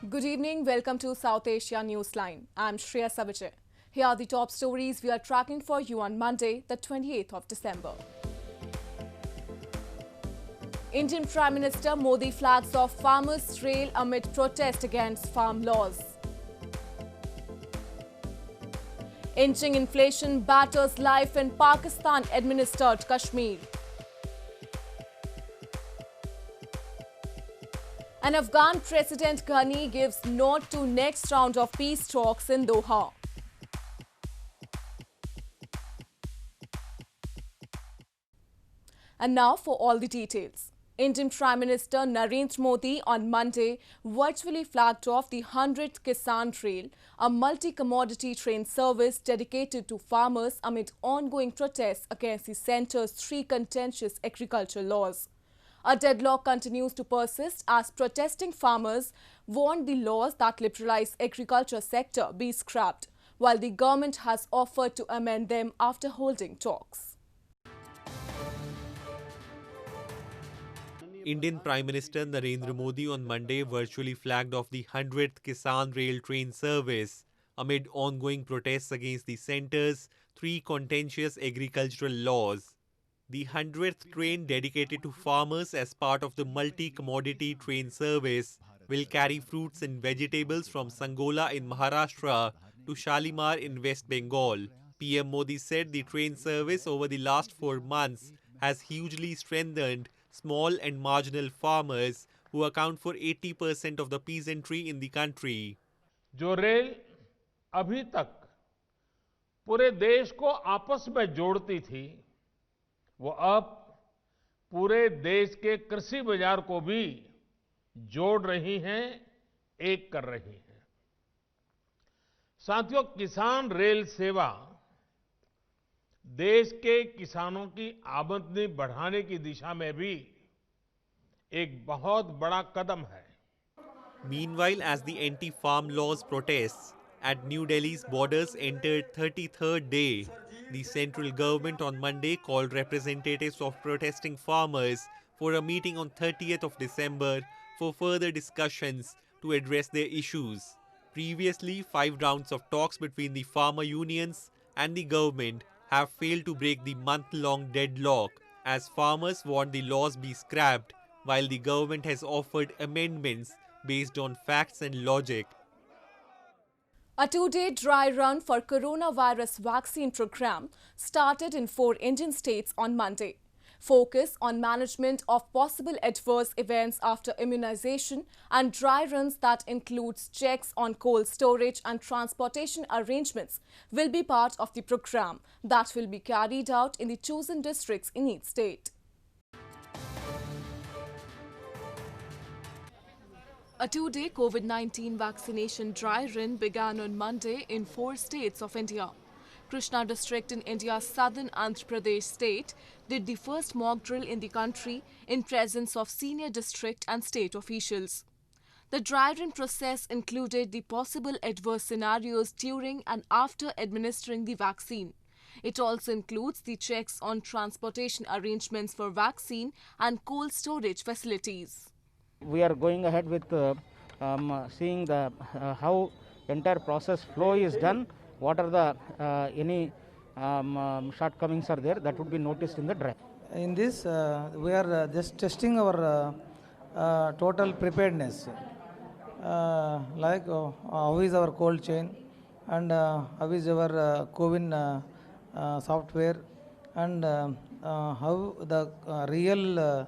Good evening. Welcome to South Asia Newsline. I'm Shreya Savijay. Here are the top stories we are tracking for you on Monday, the 28th of December. Indian Prime Minister Modi flags off Farmers' Rail amid protest against farm laws. Inching inflation batters life in Pakistan-administered Kashmir. And Afghan President Ghani gives nod to next round of peace talks in Doha. And now for all the details. Indian Prime Minister Narendra Modi on Monday virtually flagged off the 100th Kisan Rail, a multi-commodity train service dedicated to farmers amid ongoing protests against the centre's three contentious agriculture laws. A deadlock continues to persist as protesting farmers want the laws that liberalize agriculture sector be scrapped, while the government has offered to amend them after holding talks. Indian Prime Minister Narendra Modi on Monday virtually flagged off the 100th Kisan Rail train service amid ongoing protests against the centre's three contentious agricultural laws. The 100th train dedicated to farmers as part of the multi-commodity train service will carry fruits and vegetables from Sangola in Maharashtra to Shalimar in West Bengal. PM Modi said the train service over the last 4 months has hugely strengthened small and marginal farmers who account for 80% of the peasantry in the country. जो rail अभी तक पूरे देश को आपस में जोड़ती थी, वो अब पूरे देश के कृषि बाजार को भी जोड़ रही हैं, एक कर रही हैं। साथियों, किसान रेल सेवा देश के किसानों की आमदनी बढ़ाने की दिशा में भी एक बहुत बड़ा कदम है। Meanwhile, as the anti-farm laws protests at New Delhi's borders entered 33rd day, the central government on Monday called representatives of protesting farmers for a meeting on 30th of December for further discussions to address their issues. Previously, 5 rounds of talks between the farmer unions and the government have failed to break the month-long deadlock as farmers want the laws be scrapped while the government has offered amendments based on facts and logic. A 2-day dry run for coronavirus vaccine program started in 4 Indian states on Monday. Focus on management of possible adverse events after immunization and dry runs that includes checks on cold storage and transportation arrangements will be part of the program that will be carried out in the chosen districts in each state. A 2-day COVID-19 vaccination dry run began on Monday in 4 states of India. Krishna district in India's southern Andhra Pradesh state did the first mock drill in the country in presence of senior district and state officials. The dry run process included the possible adverse scenarios during and after administering the vaccine. It also includes the checks on transportation arrangements for vaccine and cold storage facilities. We are going ahead with seeing the how entire process flow is done. What are the any shortcomings are there that would be noticed in the dry. In this, we are just testing our total preparedness, like how is our cold chain and how is our COVID software and how the real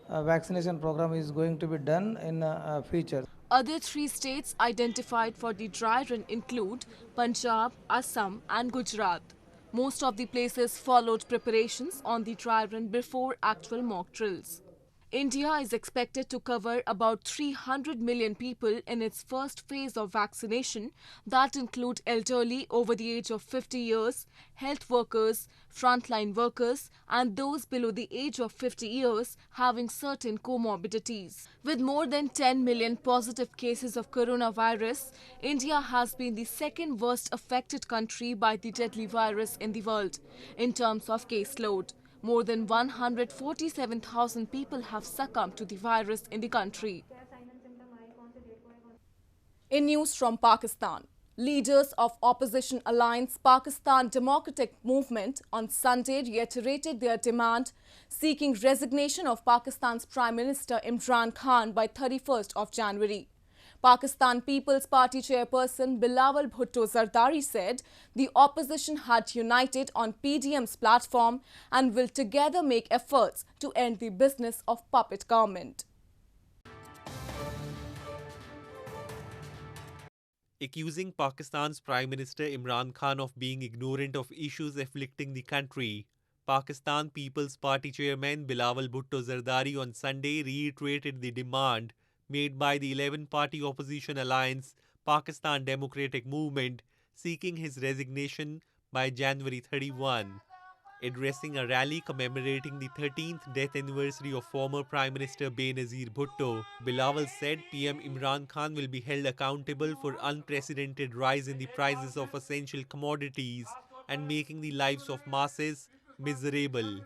vaccination program is going to be done in future. Other 3 states identified for the dry run include Punjab, Assam and Gujarat. Most of the places followed preparations on the dry run before actual mock drills. India is expected to cover about 300 million people in its first phase of vaccination that include elderly over the age of 50 years, health workers, frontline workers and those below the age of 50 years having certain comorbidities. With more than 10 million positive cases of coronavirus, India has been the second worst affected country by the deadly virus in the world in terms of caseload. More than 147,000 people have succumbed to the virus in the country. In news from Pakistan, leaders of opposition alliance Pakistan Democratic Movement on Sunday reiterated their demand seeking resignation of Pakistan's Prime Minister Imran Khan by 31st of January. Pakistan People's Party chairperson Bilawal Bhutto-Zardari said the opposition had united on PDM's platform and will together make efforts to end the business of puppet government. Accusing Pakistan's Prime Minister Imran Khan of being ignorant of issues afflicting the country, Pakistan People's Party chairman Bilawal Bhutto-Zardari on Sunday reiterated the demand made by the 11-party opposition alliance Pakistan Democratic Movement seeking his resignation by January 31. Addressing a rally commemorating the 13th death anniversary of former Prime Minister Benazir Bhutto, Bilawal said PM Imran Khan will be held accountable for unprecedented rise in the prices of essential commodities and making the lives of masses miserable.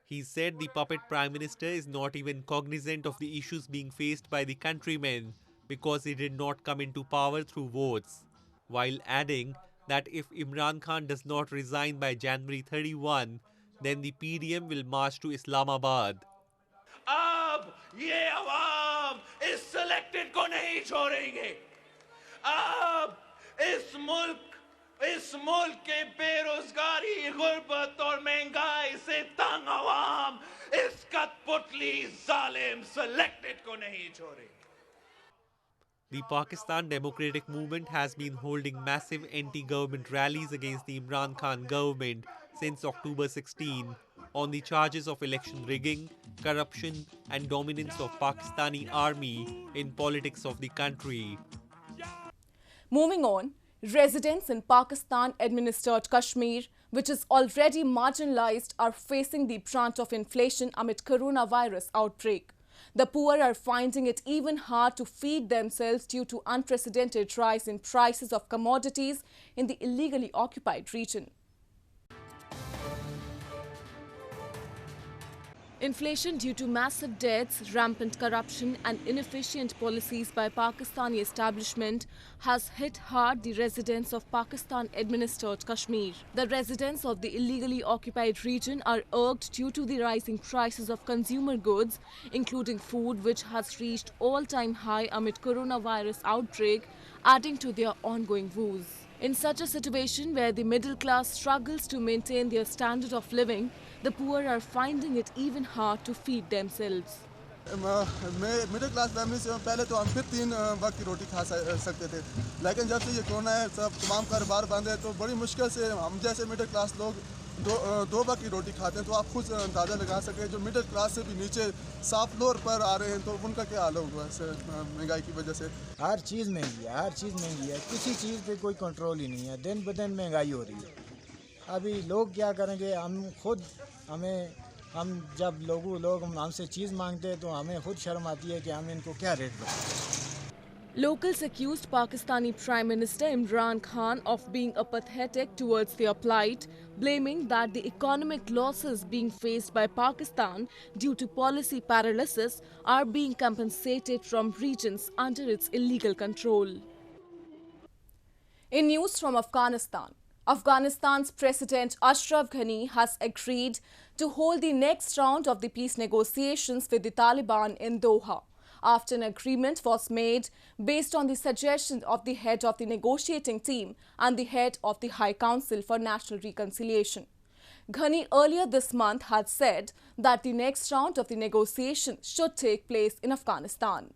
He said the puppet Prime Minister is not even cognizant of the issues being faced by the countrymen because he did not come into power through votes, while adding that if Imran Khan does not resign by January 31, then the PDM will march to Islamabad. अब ये अवाम इस selected को नहीं छोड़ेंगे। अब इस मुल्क के बेरोजगारी, गुर्बत और महंगाई से तंग अवाम इस कठपुतली जालिम सिलेक्टेड को नहीं छोड़ेंगे। The Pakistan Democratic Movement has been holding massive anti-government rallies against the Imran Khan government since October 16 on the charges of election rigging, corruption and dominance of Pakistani army in politics of the country. Moving on, residents in Pakistan-administered Kashmir, which is already marginalized, are facing the brunt of inflation amid coronavirus outbreak. The poor are finding it even hard to feed themselves due to unprecedented rise in prices of commodities in the illegally occupied region. Inflation due to massive debts, rampant corruption and inefficient policies by Pakistani establishment has hit hard the residents of Pakistan-administered Kashmir. The residents of the illegally occupied region are irked due to the rising prices of consumer goods, including food, which has reached all-time high amid coronavirus outbreak, adding to their ongoing woes. In such a situation where the middle class struggles to maintain their standard of living, the poor are finding it even hard to feed themselves. मैं middle class family से हूँ। पहले तो हम फिर 3 वक्त की रोटी खा सकते थे, लेकिन जब से ये कोरोना है सब तमाम कारोबार बंद है तो बड़ी मुश्किल से हम जैसे मिडिल क्लास लोग दो वक्त की रोटी खाते हैं। तो आप खुद अंदाज़ा लगा सकें जो मिडिल क्लास से भी नीचे साफ फ्लोर पर आ रहे हैं तो उनका क्या हाल होगा इस महंगाई की वजह से। हर चीज़ महंगी है, किसी चीज़ पे कोई कंट्रोल ही नहीं है, दिन ब दिन महंगाई हो रही है। अभी लोग क्या करेंगे, हम जब लोग हमसे चीज़ मांगते हैं तो हमें खुद शर्म आती है कि हम इनको क्या रेट बताएं। Locals accused Pakistani Prime Minister Imran Khan of being apathetic towards their plight, blaming that the economic losses being faced by Pakistan due to policy paralysis are being compensated from regions under its illegal control. In news from Afghanistan, Afghanistan's President Ashraf Ghani has agreed to hold the next round of the peace negotiations with the Taliban in Doha, after an agreement was made based on the suggestion of the head of the negotiating team and the head of the High Council for National Reconciliation. Ghani earlier this month had said that the next round of the negotiation should take place in Afghanistan.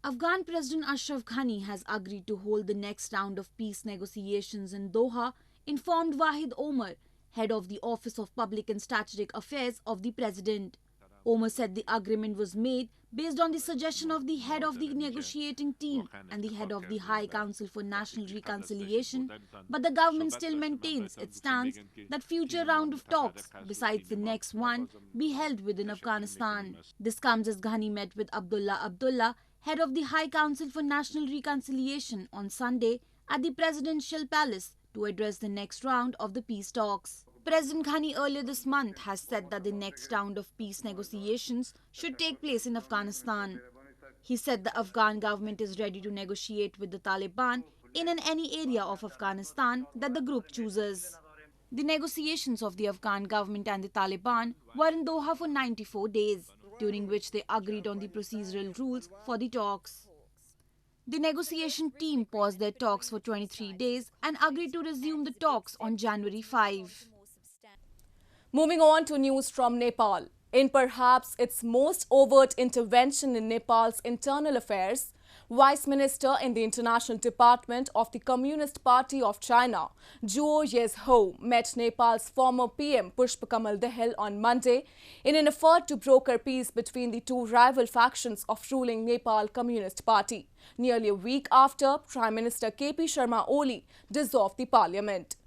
Afghan President Ashraf Ghani has agreed to hold the next round of peace negotiations in Doha, informed Wahid Omar, head of the Office of Public and Strategic Affairs of the President. Omar said the agreement was made based on the suggestion of the head of the negotiating team and the head of the High Council for National Reconciliation, but the government still maintains its stance that future round of talks, besides the next one, be held within Afghanistan. This comes as Ghani met with Abdullah, head of the High Council for National Reconciliation, on Sunday at the Presidential Palace to address the next round of the peace talks. President Ghani earlier this month has said that the next round of peace negotiations should take place in Afghanistan. He said the Afghan government is ready to negotiate with the Taliban in any area of Afghanistan that the group chooses. The negotiations of the Afghan government and the Taliban were in Doha for 94 days, during which they agreed on the procedural rules for the talks. The negotiation team paused their talks for 23 days and agreed to resume the talks on January 5. Moving on to news from Nepal. In perhaps its most overt intervention in Nepal's internal affairs, Vice Minister in the International Department of the Communist Party of China, Zhuo Yezhou, met Nepal's former PM Pushpakamal Dahal on Monday in an effort to broker peace between the two rival factions of ruling Nepal Communist Party, nearly a week after Prime Minister KP Sharma Oli dissolved the parliament.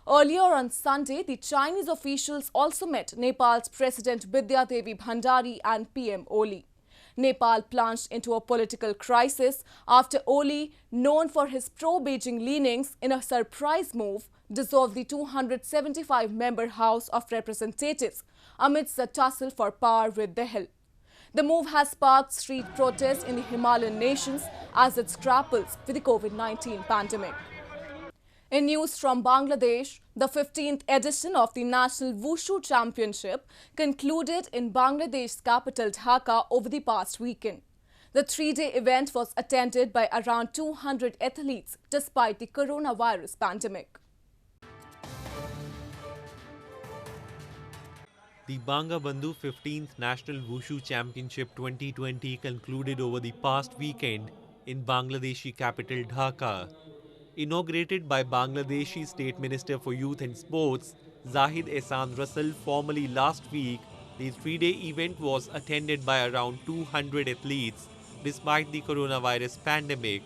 Earlier on Sunday, the Chinese officials also met Nepal's President Bidya Devi Bhandari and PM Oli. Nepal plunged into a political crisis after Oli, known for his pro-Beijing leanings, in a surprise move, dissolved the 275-member House of Representatives amidst a tussle for power with Dahal. The move has sparked street protests in the Himalayan nations as it grapples with the COVID-19 pandemic. In news from Bangladesh, the 15th edition of the National Wushu Championship concluded in Bangladesh's capital Dhaka over the past weekend. The three-day event was attended by around 200 athletes despite the coronavirus pandemic. The Bangabandhu 15th National Wushu Championship 2020 concluded over the past weekend in Bangladeshi capital Dhaka. Inaugurated by Bangladeshi State Minister for Youth and Sports, Zahid Ehsan Russell, formally last week, the three-day event was attended by around 200 athletes despite the coronavirus pandemic.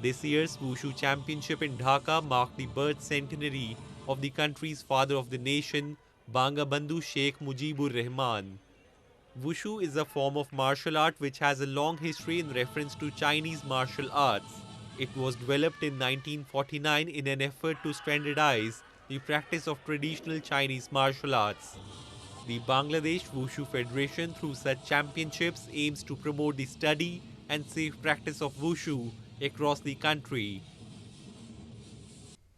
This year's Wushu Championship in Dhaka marked the birth centenary of the country's father of the nation, Bangabandhu Sheikh Mujibur Rahman. Wushu is a form of martial art which has a long history in reference to Chinese martial arts. It was developed in 1949 in an effort to standardize the practice of traditional Chinese martial arts. The Bangladesh Wushu Federation, through such championships, aims to promote the study and safe practice of Wushu across the country.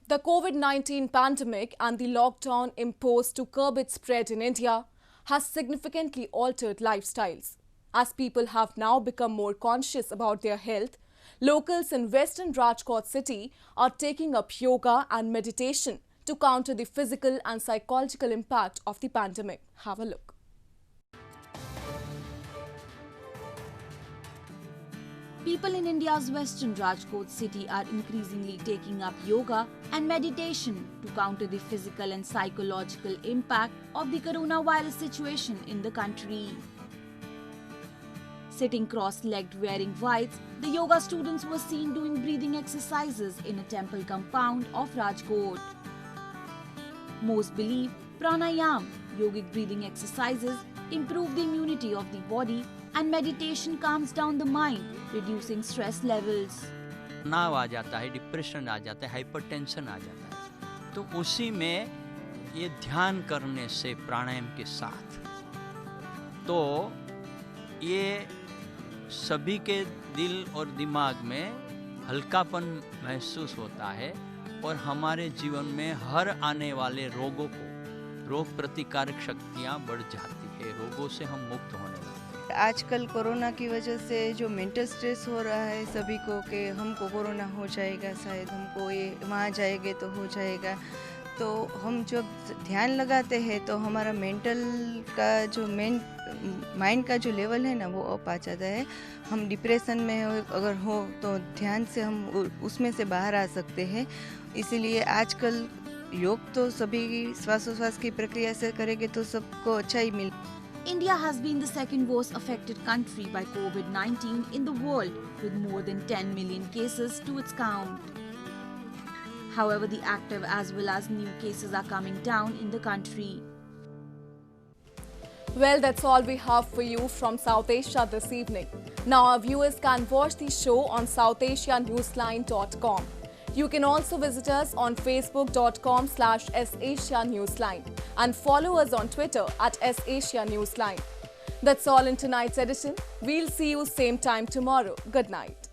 The COVID-19 pandemic and the lockdown imposed to curb its spread in India has significantly altered lifestyles. As people have now become more conscious about their health, locals in western Rajkot city are taking up yoga and meditation to counter the physical and psychological impact of the pandemic. Have a look. People in India's western Rajkot city are increasingly taking up yoga and meditation to counter the physical and psychological impact of the coronavirus situation in the country. Sitting cross-legged wearing whites, the yoga students were seen doing breathing exercises in a temple compound of Rajkot. Most believe pranayam, yogic breathing exercises, improve the immunity of the body, and meditation calms down the mind, reducing stress levels. तनाव आ जाता है, depression आ जाता है, hypertension आ जाता है, तो उसी में ये ध्यान करने से प्राणायाम के साथ तो ये सभी के दिल और दिमाग में हल्कापन महसूस होता है और हमारे जीवन में हर आने वाले रोगों को रोग प्रतिकारक शक्तियाँ बढ़ जाती है, रोगों से हम मुक्त होने लगते हैं। आजकल कोरोना की वजह से जो मेंटल स्ट्रेस हो रहा है सभी को कि हमको कोरोना हो जाएगा, शायद हमको ये वहाँ जाएंगे तो हो जाएगा, तो हम जब ध्यान लगाते हैं तो हमारा मेंटल का जो माइंड का जो लेवल है ना वो अप आ जाता है। हम डिप्रेशन में अगर हो तो ध्यान से हम उसमें से बाहर आ सकते हैं। इसीलिए आजकल योग तो सभी श्वासोच्छ्वास की प्रक्रिया से करेंगे तो सबको अच्छा ही मिल। India has been the second worst affected country by COVID-19 in the world, with more than 10 million cases to its count. However, the active as well as new cases are coming down in the country. Well, that's all we have for you from South Asia this evening. Now our viewers can watch the show on SouthAsiaNewsline.com. You can also visit us on facebook.com/SAsia Newsline and follow us on Twitter @SAsia Newsline. That's all in tonight's edition. We'll see you same time tomorrow. Good night.